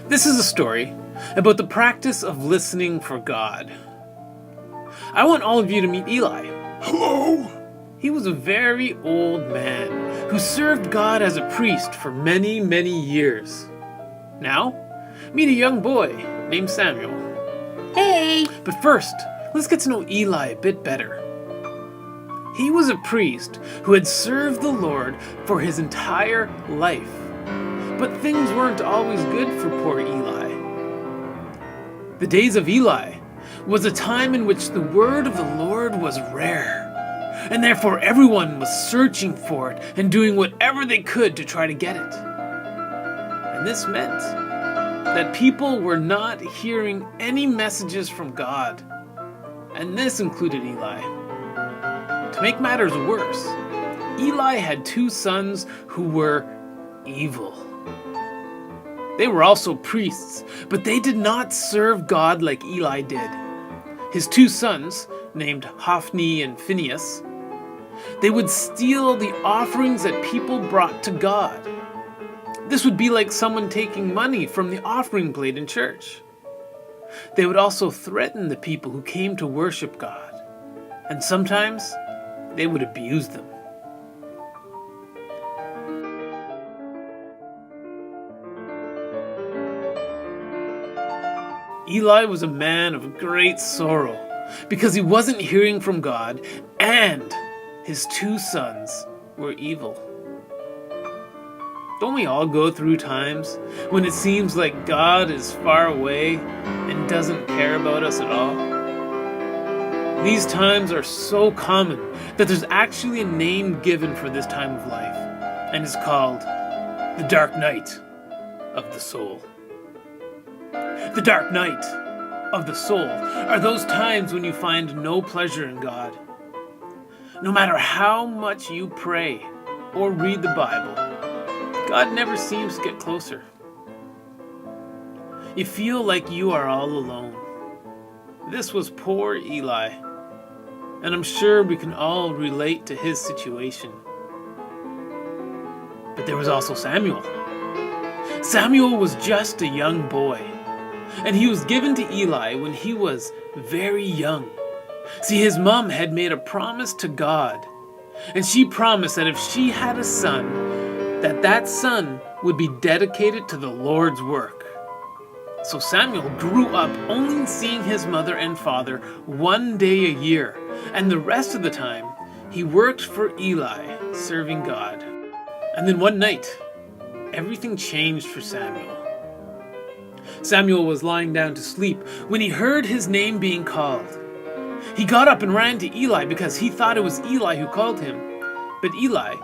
This is a story about the practice of listening for God. I want all of you to meet Eli. Hello? He was a very old man who served God as a priest for many, many years. Now, meet a young boy named Samuel. Hey! But first, let's get to know Eli a bit better. He was a priest who had served the Lord for his entire life. But things weren't always good for poor Eli. The days of Eli was a time in which the word of the Lord was rare, and therefore everyone was searching for it and doing whatever they could to try to get it. And this meant that people were not hearing any messages from God, and this included Eli. To make matters worse, Eli had two sons who were evil. They were also priests, but they did not serve God like Eli did. His two sons, named Hophni and Phinehas, they would steal the offerings that people brought to God. This would be like someone taking money from the offering plate in church. They would also threaten the people who came to worship God, and sometimes they would abuse them. Eli was a man of great sorrow because he wasn't hearing from God and his two sons were evil. Don't we all go through times when it seems like God is far away and doesn't care about us at all? These times are so common that there's actually a name given for this time of life, and it's called the dark night of the soul. The dark night of the soul are those times when you find no pleasure in God. No matter how much you pray or read the Bible, God never seems to get closer. You feel like you are all alone. This was poor Eli, and I'm sure we can all relate to his situation. But there was also Samuel. Samuel was just a young boy, and he was given to Eli when he was very young. See, his mom had made a promise to God, and she promised that if she had a son, that son would be dedicated to the Lord's work. So Samuel grew up only seeing his mother and father one day a year, and the rest of the time he worked for Eli, serving God. And then one night, everything changed for Samuel. Samuel was lying down to sleep when he heard his name being called. He got up and ran to Eli because he thought it was Eli who called him, but Eli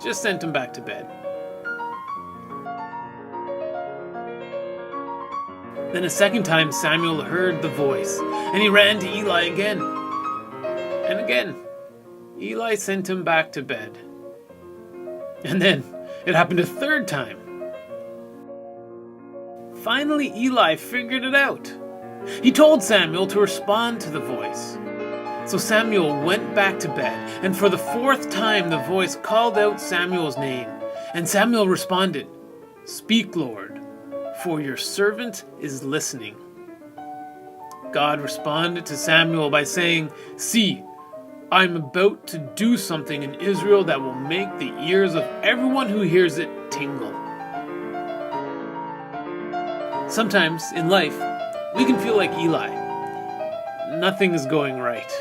just sent him back to bed. Then a second time Samuel heard the voice, and he ran to Eli again. And again, Eli sent him back to bed. And then it happened a third time. Finally, Eli figured it out. He told Samuel to respond to the voice. So Samuel went back to bed, and for the fourth time the voice called out Samuel's name. And Samuel responded, "Speak, Lord, for your servant is listening." God responded to Samuel by saying, "See, I'm about to do something in Israel that will make the ears of everyone who hears it tingle." Sometimes in life, we can feel like Eli. Nothing is going right.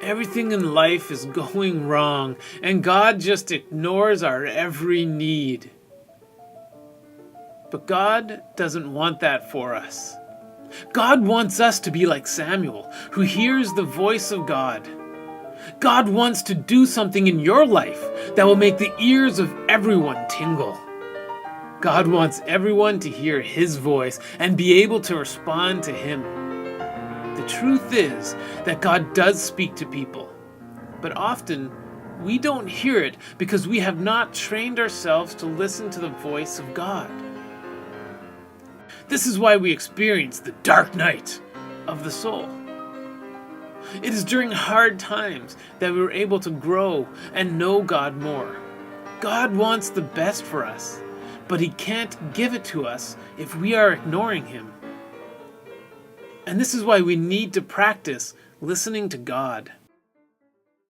Everything in life is going wrong, and God just ignores our every need. But God doesn't want that for us. God wants us to be like Samuel, who hears the voice of God. God wants to do something in your life that will make the ears of everyone tingle. God wants everyone to hear his voice and be able to respond to him. The truth is that God does speak to people, but often we don't hear it because we have not trained ourselves to listen to the voice of God. This is why we experience the dark night of the soul. It is during hard times that we're able to grow and know God more. God wants the best for us, but he can't give it to us if we are ignoring him. And this is why we need to practice listening to God.